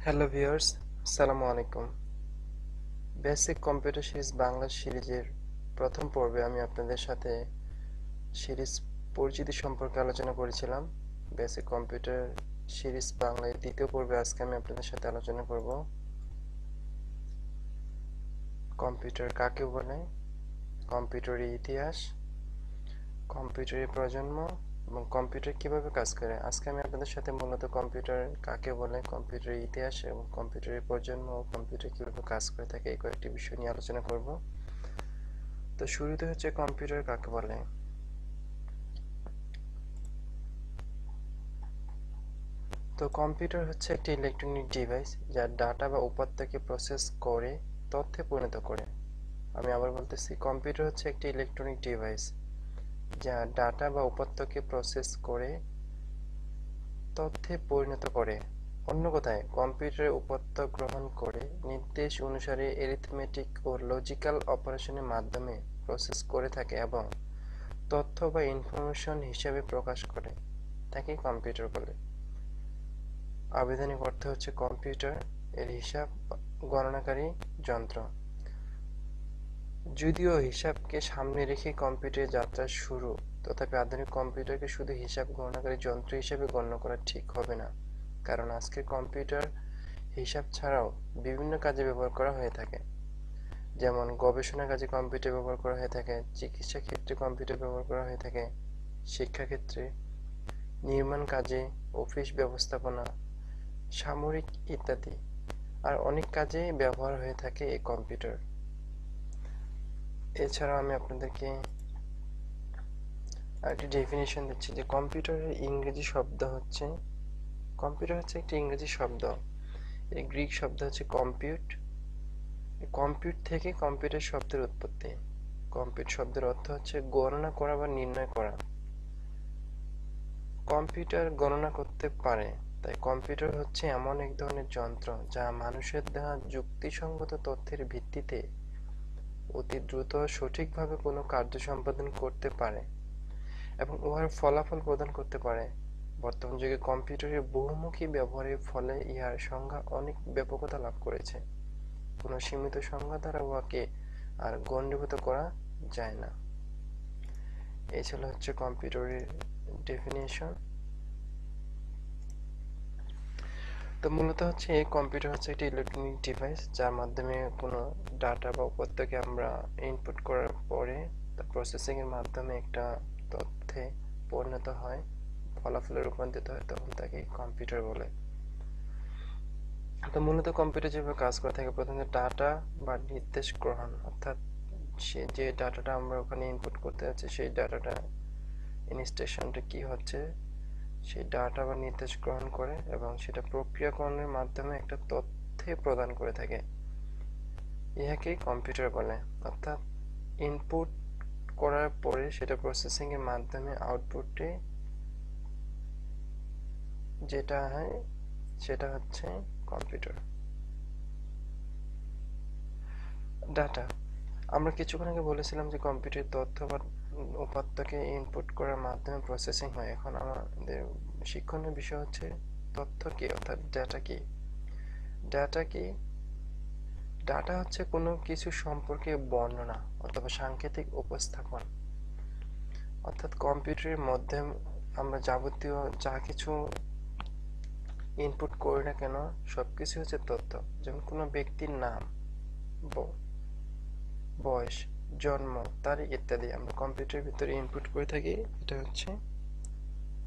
Hello viewers, আসসালামু আলাইকুম। Basic computer series Bangla সিরিজের প্রথম পর্বে আমি আপনাদের সাথে সিরিজ পরিচিতি সম্পর্কে আলোচনা করেছিলাম। বেসিক কম্পিউটার সিরিজ বাংলায় দ্বিতীয় পর্বে আজকে আমি আপনাদের সাথে আলোচনা করব কম্পিউটার কাকে বলে, কম্পিউটারের ইতিহাস, কম্পিউটারের প্রজন্ম এবং কম্পিউটার কিভাবে কাজ করে। আজকে আমি আপনাদের সাথে মূলত কম্পিউটার কাকে বলে, কম্পিউটারের ইতিহাস এবং কম্পিউটারের প্রজন্ম ও কম্পিউটার কিভাবে কাজ করে থাকে এই কয়েকটি বিষয় নিয়ে আলোচনা করব। তো শুরুতে হচ্ছে কম্পিউটার কাকে বলে। তো কম্পিউটার হচ্ছে একটি ইলেকট্রনিক ডিভাইস যা ডাটা বা উপাত্তকে প্রসেস করে তথ্যে পরিণত করে। আমি আবার বলতেছি, কম্পিউটার হচ্ছে একটি ইলেকট্রনিক ডিভাইস যা ডাটা বা উপাত্তকে প্রসেস করে তথ্যে পরিণত করে। অন্য কথায়, কম্পিউটারের উপাত্ত গ্রহণ করে নির্দেশ অনুসারে অ্যারিথমেটিক ও লজিক্যাল অপারেশনের মাধ্যমে প্রসেস করে থাকে এবং তথ্য বা ইনফরমেশন হিসাবে প্রকাশ করে। তাকে কম্পিউটার বলে। আবেদনিক অর্থ হচ্ছে কম্পিউটার এর হিসাব গণনাকারী যন্ত্র। যদিও হিসাবকে সামনে রেখে কম্পিউটারের যাত্রা শুরু, তথাপি আধুনিক কম্পিউটারকে শুধু হিসাব গণনাকারী যন্ত্র হিসেবে গণ্য করা ঠিক হবে না, কারণ আজকের কম্পিউটার হিসাব ছাড়াও বিভিন্ন কাজে ব্যবহার করা হয়ে থাকে। যেমন গবেষণা কাজে কম্পিউটার ব্যবহার করা হয়ে থাকে, চিকিৎসা ক্ষেত্রে কম্পিউটার ব্যবহার করা হয়ে থাকে, শিক্ষাক্ষেত্রে, নির্মাণ কাজে, অফিস ব্যবস্থাপনা, সামরিক ইত্যাদি আর অনেক কাজে ব্যবহার হয়ে থাকে এই কম্পিউটার। এছাড়াও আমি আপনাদেরকে আরেকটি ডেফিনেশন দিচ্ছি যে কম্পিউটারের ইংরেজি শব্দ হচ্ছে, কম্পিউটার হচ্ছে একটি ইংরেজি শব্দ। এর গ্রিক শব্দ হচ্ছে কম্পিউট। কম্পিউট থেকে কম্পিউটার শব্দের উৎপত্তি। কম্পিউট শব্দের অর্থ হচ্ছে গণনা করা বা নির্ণয় করা। কম্পিউটার গণনা করতে পারে, তাই কম্পিউটার হচ্ছে এমন এক ধরনের যন্ত্র যা মানুষের দেওয়া যুক্তিসঙ্গত তথ্যের ভিত্তিতে অতি দ্রুত সঠিকভাবে কোনো কার্য সম্পাদন করতে পারে এবং উহার ফলাফল প্রদান করতে পারে। বর্তমান যুগে কম্পিউটারের বহুমুখী ব্যবহারের ফলে ইহার সংজ্ঞা অনেক ব্যাপকতা লাভ করেছে। কোনো সীমিত সংজ্ঞা দ্বারা উহাকে আর গণ্ডিভূত করা যায় না। এই ছিল হচ্ছে কম্পিউটারের ডেফিনেশন। তো মূলত হচ্ছে এই কম্পিউটার হচ্ছে একটি ইলেকট্রনিক ডিভাইস যার মাধ্যমে কোনো ডাটা বা উপাত্তকে আমরা ইনপুট করার পরে তা প্রসেসিং এর মাধ্যমে একটা তথ্যে পরিণত হয়, ফলাফলে রূপান্তরিত হয়, তখন তাকে কম্পিউটার বলে। তো মূলত কম্পিউটার যেভাবে কাজ করে থাকে, প্রথমে ডাটা বা নির্দেশ গ্রহণ, অর্থাৎ সে যে ডাটাটা আমরা ওখানে ইনপুট করতে যাচ্ছি সেই ডাটাটা ইনস্ট্রাকশনটা কি হচ্ছে সেই ডাটা বা নির্দেশ গ্রহণ করে এবং সেটা প্রক্রিয়াকরণের মাধ্যমে একটা তথ্যে প্রদান করে থাকে। ইহাকে কম্পিউটার বলে। অর্থাৎ ইনপুট করার পরে সেটা প্রসেসিং এর মাধ্যমে আউটপুটে যেটা হয় সেটা হচ্ছে কম্পিউটার। ডাটা, আমরা কিছুক্ষণ আগে বলেছিলাম যে কম্পিউটার তথ্য বা উপাত্তকে ইনপুট করার মাধ্যমে প্রসেসিং হয়। এখন আমাদের শিক্ষণীয় বিষয় হচ্ছে তথ্য কি, অর্থাৎ ডাটা কি। ডাটা কি? ডাটা হচ্ছে কোনো কিছু সম্পর্কে বর্ণনা অথবা সাংকেতিক উপস্থাপন। অর্থাৎ কম্পিউটারের মধ্যে আমরা যাবতীয় যা কিছু ইনপুট করি না কেন সবকিছু হচ্ছে তথ্য। যেমন কোনো ব্যক্তির নাম, বয়স, জন্ম তারিখ ইত্যাদি আমরা কম্পিউটারের ভিতরে ইনপুট করে থাকি, এটা হচ্ছে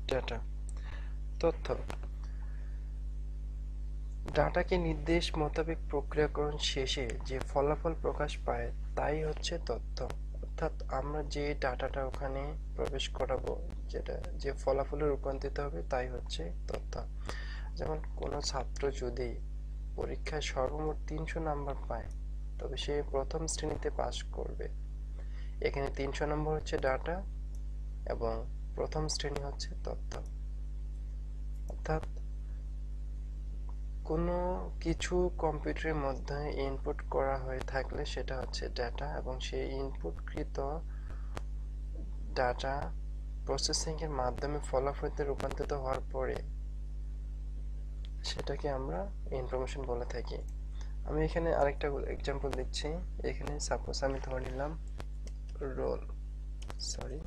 ডাটা, তথ্য। ডাটাকে নির্দেশ মোতাবেক প্রক্রিয়াকরণ শেষে যে ফলাফল প্রকাশ পায় তাই হচ্ছে তথ্য। অর্থাৎ আমরা যে ডাটাটা ওখানে প্রবেশ করাবো, যেটা যে ফলাফলে রূপান্তরিত হবে তাই হচ্ছে তথ্য। যেমন কোনো ছাত্র যদি পরীক্ষায় সর্বমোট 300 নাম্বার পায় তবে সে প্রথম শ্রেণীতে পাস করবে। এখানে 300 নম্বর হচ্ছে ডাটা এবং প্রথম শ্রেণী হচ্ছে তথ্য। অর্থাৎ কোনো কিছু কম্পিউটারের মধ্যে ইনপুট করা হয়ে থাকলে সেটা হচ্ছে ডাটা এবং সেই ইনপুটকৃত ডাটা প্রসেসিং এর মাধ্যমে ফলাফলে রূপান্তরিত হওয়ার পরে সেটাকে আমরা ইনফরমেশন বলে থাকি। আমি এখানে আরেকটা এক্সাম্পল দিচ্ছি। এখানে সাপোজ আমি ধরে নিলাম রোল, সরি,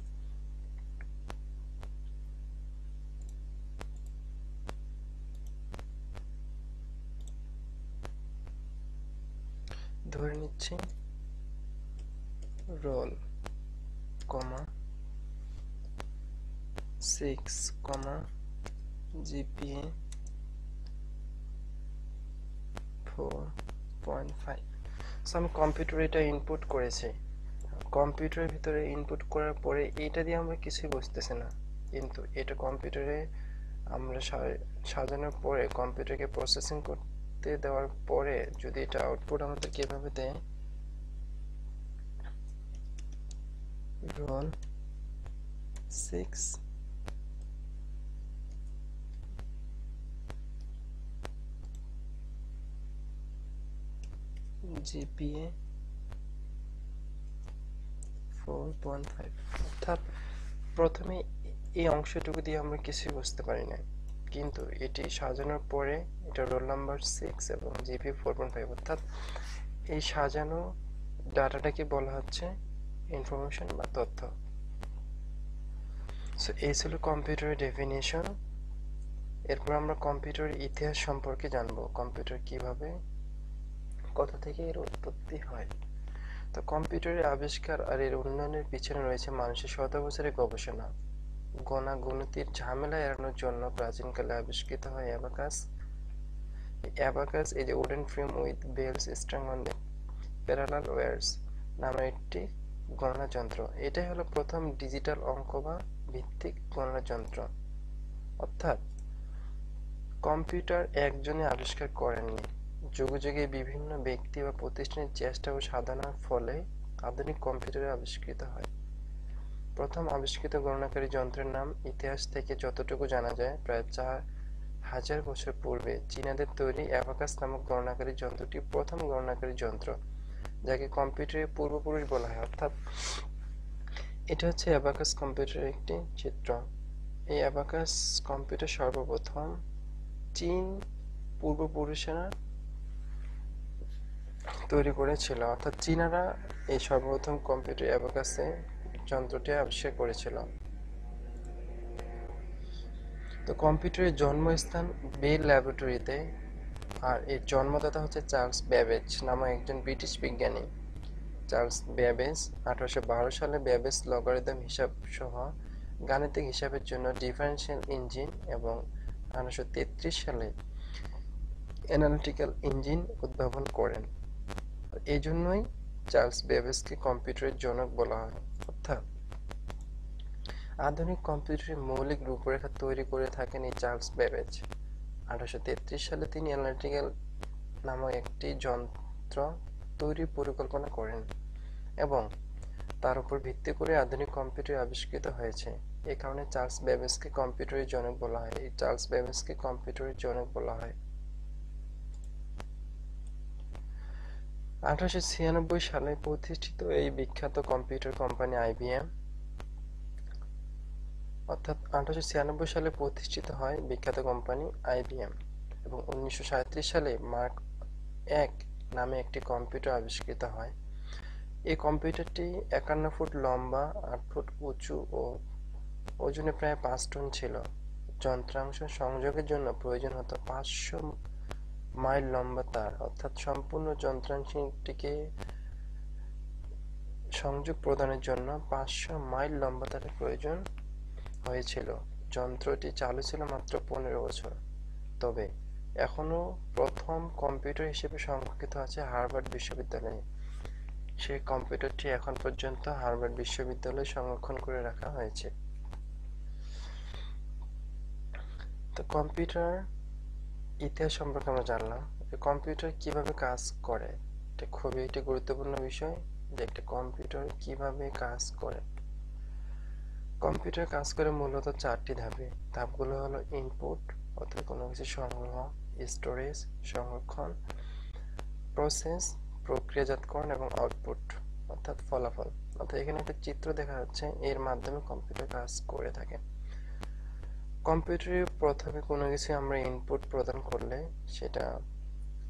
ধরে নিচ্ছি রোল কমা 6 কমা জিপিএ 4.5। সো আমি কম্পিউটারে এটা ইনপুট করেছি। কম্পিউটারের ভিতরে ইনপুট করার পরে এটা দিয়ে আমরা কিছুই বুঝতেছি না, কিন্তু এটা কম্পিউটারে আমরা সাজানোর পরে কম্পিউটারকে প্রসেসিং করতে দেওয়ার পরে যদি এটা আউটপুট আমাদের কিভাবে দেয়, রোল 6 জিপিএ 4.5। অর্থাৎ প্রথমে এই অংশটুকু দিয়ে আমরা কিছুই বুঝতে পারি না, কিন্তু এটি সাজানোর পরে এটা রোল নাম্বার 6 এবং জিপি 4.5, অর্থাৎ এই সাজানো ডাটাটাকে বলা হচ্ছে ইনফরমেশন বা তথ্য। সো এই ছিল কম্পিউটারের ডেফিনিশন। এরপর আমরা কম্পিউটারের ইতিহাস সম্পর্কে জানবো, কম্পিউটার কিভাবে, কোথা থেকে এর উৎপত্তি হয়। তো কম্পিউটারের আবিষ্কার আর এর উন্নয়নের পিছনে রয়েছে মানুষের শত বছরের গবেষণা। গণিতের ঝামেলা এড়ানোর জন্য প্রাচীনকালে আবিষ্কৃত হয় abacus. Abacus is a wooden frame with bells strung on them, parallel wires নামের একটি গণনা যন্ত্র। এটাই হলো প্রথম ডিজিটাল অঙ্ক বা ভিত্তিক গণনা যন্ত্র। অর্থাৎ কম্পিউটার একজনে আবিষ্কার করেননি, যুগে যুগে বিভিন্ন ব্যক্তি বা প্রতিষ্ঠানের চেষ্টা ও সাধনার ফলে আধুনিক কম্পিউটার আবিষ্কৃত হয়। প্রথম আবিষ্কৃত গণনাকারী যন্ত্রের নাম ইতিহাস থেকে যতটুকু জানা যায় প্রায় 4000 বছর পূর্বে চীনাদের তৈরি অ্যাবাকাস নামক গণনাকারী যন্ত্রটি প্রথম গণনাকারী যন্ত্র, যাকে কম্পিউটারের পূর্বপুরুষ বলা হয়। অর্থাৎ এটা হচ্ছে অ্যাবাকাস কম্পিউটারের একটি চিত্র। এই অ্যাবাকাস কম্পিউটার সর্বপ্রথম চীন পূর্বপুরুষেরা তৈরি করেছিল, অর্থাৎ চীনারা এই সর্বপ্রথম কম্পিউটার অ্যাবাকাসে যন্ত্রটি আবিষ্কার করেছিল। তো কম্পিউটারের জন্মস্থান বেল ল্যাবরেটরিতে, আর এর জন্মদাতা হচ্ছে চার্লস ব্যাবেজ নামক একজন ব্রিটিশ বিজ্ঞানী। চার্লস ব্যাবেজ 1812 সালে ব্যাবেজ লগারিদম হিসাব সহ গাণিতিক হিসাবের জন্য ডিফারেনশিয়াল ইঞ্জিন এবং 1833 সালে অ্যানালিটিক্যাল ইঞ্জিন উদ্ভাবন করেন। এই জন্যই চার্লস ব্যাবেজকে কম্পিউটারের জনক বলা হয়। অর্থাৎ আধুনিক কম্পিউটারের মৌলিক রূপরেখা তৈরি করে থাকেন এই চার্লস ব্যাবেজ। 1833 সালে তিনি অ্যানালিটিক্যাল নামক একটি যন্ত্র তৈরির পরিকল্পনা করেন এবং তার উপর ভিত্তি করে আধুনিক কম্পিউটার আবিষ্কৃত হয়েছে। এই কারণে চার্লস ব্যাবেজকে কম্পিউটারের জনক বলা হয়। এই চার্লস ব্যাবেজকে কম্পিউটারের জনক বলা হয়। 1896 সালে প্রতিষ্ঠিত এই বিখ্যাত কম্পিউটার কোম্পানি আইবিএম, অর্থাৎ 1896 সালে প্রতিষ্ঠিত হয় বিখ্যাত কোম্পানি আইবিএম এবং 1937 সালে মার্ক এক নামে একটি কম্পিউটার আবিষ্কৃত হয়। এই কম্পিউটারটি 51 ফুট লম্বা, 8 ফুট উঁচু ও ওজনে প্রায় 5 টন ছিল। যন্ত্রাংশ সংযোগের জন্য প্রয়োজন হতো 500 মাইল লম্বা তার, অর্থাৎ সম্পূর্ণ যন্ত্রাংশটিকে সংযোগ প্রদানের জন্য 500 মাইল লম্বা তারের প্রয়োজন হয়েছিল। যন্ত্রটি চালু ছিল মাত্র 15 বছর, তবে এখনও প্রথম কম্পিউটার হিসেবে সংরক্ষিত আছে হার্ভার্ড বিশ্ববিদ্যালয়ে। সেই কম্পিউটারটি এখন পর্যন্ত হার্ভার্ড বিশ্ববিদ্যালয়ে সংরক্ষণ করে রাখা হয়েছে। তো কম্পিউটার ইতিহাস সম্পর্কে আমরা জানলাম। কম্পিউটার কিভাবে কাজ করে, এটা খুবই একটি গুরুত্বপূর্ণ বিষয় যে একটা কম্পিউটার কিভাবে কাজ করে। কম্পিউটার কাজ করে মূলত 4টি ধাপে। ধাপগুলো হলো ইনপুট অর্থাৎ কোনো কিছু সংগ্রহ, স্টোরেজ সংরক্ষণ, প্রসেস প্রক্রিয়াজাতকরণ এবং আউটপুট অর্থাৎ ফলাফল। অর্থাৎ এখানে একটা চিত্র দেখা যাচ্ছে, এর মাধ্যমে কম্পিউটার কাজ করে থাকে। কম্পিউটারে প্রথমে কোনো কিছু আমরা ইনপুট প্রদান করলে সেটা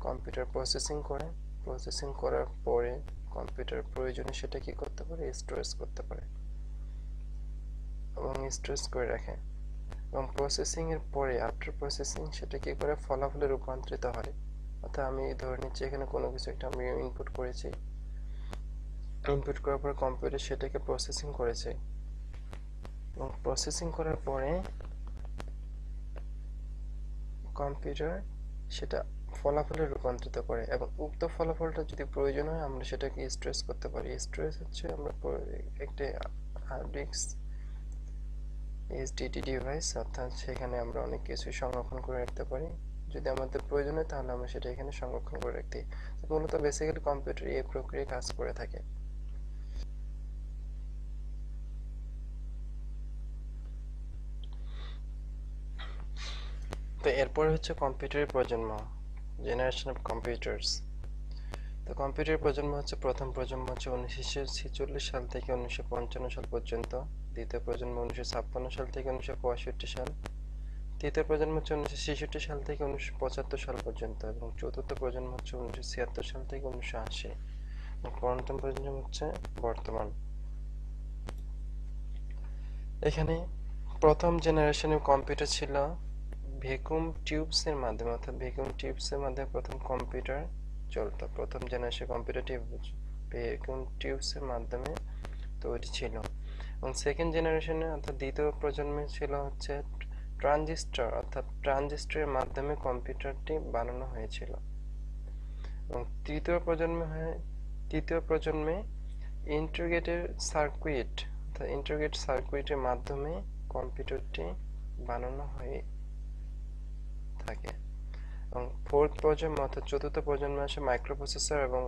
কম্পিউটার প্রসেসিং করার পরে কম্পিউটার প্রয়োজনে সেটা কি করতে পারে, স্টোরেজ করতে পারে এবং স্টোরেজ করে রাখে। এবং প্রসেসিং এর পরে আফটার প্রসেসিং সেটা কি করে ফলাফলে রূপান্তরিত হয়। অর্থাৎ আমি ধরে নিচ্ছি এখানে কোনো কিছু একটা আমি ইনপুট করেছি, ইনপুট করার পর কম্পিউটার সেটাকে প্রসেসিং করেছে এবং প্রসেসিং করার পরে কম্পিউটার সেটা ফলাফলে রূপান্তরিত করে এবং উক্ত ফলাফলটা যদি প্রয়োজন হয় আমরা সেটাকে স্টোরেজ করতে পারি। স্টোরেজ হচ্ছে আমরা একটা হার্ড ডিস্ক এইচডিডি ডিভাইস, অর্থাৎ সেখানে আমরা অনেক কিছু সংরক্ষণ করে রাখতে পারি। যদি আমাদের প্রয়োজন হয় তাহলে আমরা সেটা এখানে সংরক্ষণ করে রাখতে। মূলত বেসিক্যালি কম্পিউটার এই প্রক্রিয়ায় কাজ করে থাকে। তো এরপরে হচ্ছে কম্পিউটারের প্রজন্ম, জেনারেশন অফ কম্পিউটার্স। তো কম্পিউটারের প্রজন্ম হচ্ছে প্রথম প্রজন্ম হচ্ছে 1946 সাল থেকে 1955 সাল পর্যন্ত, দ্বিতীয় প্রজন্ম 1956 সাল থেকে 1965 সাল, তৃতীয় প্রজন্ম হচ্ছে 1966 সাল থেকে 1975 সাল পর্যন্ত এবং চতুর্থ প্রজন্ম হচ্ছে 1976 সাল থেকে 1980 এবং পঞ্চম প্রজন্ম হচ্ছে বর্তমান। এখানে প্রথম জেনারেশনের কম্পিউটার ছিল ভ্যাকুয়াম টিউবস এর মাধ্যমে, অর্থাৎ ভ্যাকুয়াম টিউবস এর মাধ্যমে প্রথম কম্পিউটার চলতো। প্রথম জেনারেশন কম্পিউটারটি ভ্যাকুয়াম টিউবস এর মাধ্যমে তৈরি ছিল। এবং সেকেন্ড জেনারেশনে অর্থাৎ দ্বিতীয় প্রজন্মে ছিল হচ্ছে ট্রানজিস্টর, অর্থাৎ ট্রানজিস্টরের মাধ্যমে কম্পিউটারটি বানানো হয়েছিল। এবং তৃতীয় প্রজন্মে ইন্টিগ্রেটেড সার্কিট, অর্থাৎ ইন্টিগ্রেটেড সার্কিটের মাধ্যমে কম্পিউটারটি বানানো হয়ে থাকে। এবং ফোর্থ প্রজন্ম অর্থাৎ চতুর্থ প্রজন্মে আসে মাইক্রোপ্রসেসর এবং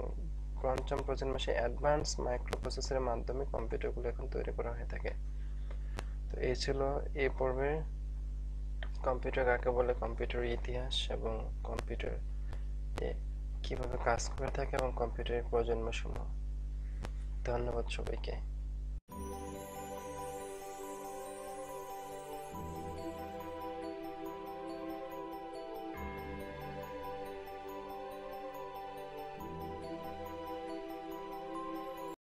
পঞ্চম প্রজন্মে আসে অ্যাডভান্স মাইক্রোপ্রসেসরের মাধ্যমে কম্পিউটারগুলো এখন তৈরি করা হয়ে থাকে। তো এই ছিল এই পর্বে কম্পিউটার কাকে বলে, কম্পিউটারের ইতিহাস এবং কম্পিউটার কিভাবে কাজ করে থাকে এবং কম্পিউটারের প্রজন্ম সমূহ। ধন্যবাদ সবাইকে।